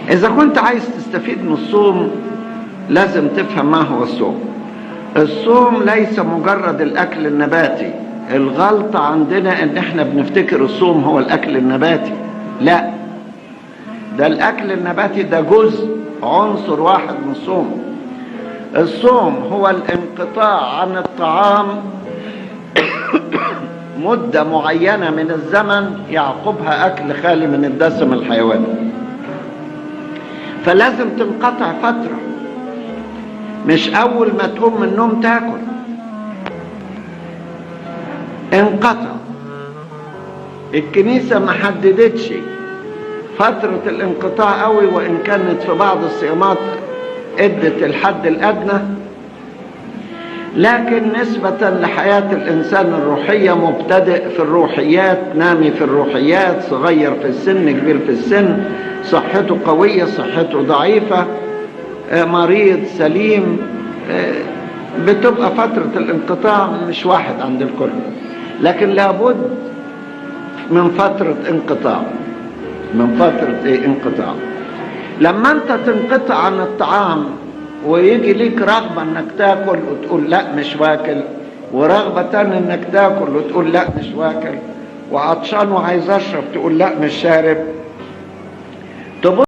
إذا كنت عايز تستفيد من الصوم لازم تفهم ما هو الصوم. الصوم ليس مجرد الأكل النباتي. الغلطة عندنا إن إحنا بنفتكر الصوم هو الأكل النباتي. لا، ده الأكل النباتي ده جزء، عنصر واحد من الصوم. الصوم هو الانقطاع عن الطعام مدة معينة من الزمن يعقبها أكل خالي من الدسم الحيواني. فلازم تنقطع فترة، مش أول ما تقوم من النوم تاكل. انقطع. الكنيسة ما حددتش فترة الانقطاع قوي، وإن كانت في بعض الصيامات ادت الحد الأدنى، لكن نسبة لحياة الإنسان الروحية، مبتدئ في الروحيات، نامي في الروحيات، صغير في السن، كبير في السن، صحته قوية، صحته ضعيفة، مريض، سليم، بتبقى فترة الانقطاع مش واحد عند الكل، لكن لابد من فترة انقطاع، من فترة انقطاع. لما انت تنقطع عن الطعام ويجي ليك رغبة انك تاكل وتقول لا مش واكل، ورغبة تانية انك تاكل وتقول لا مش واكل، وعطشان وعايز اشرب تقول لا مش شارب،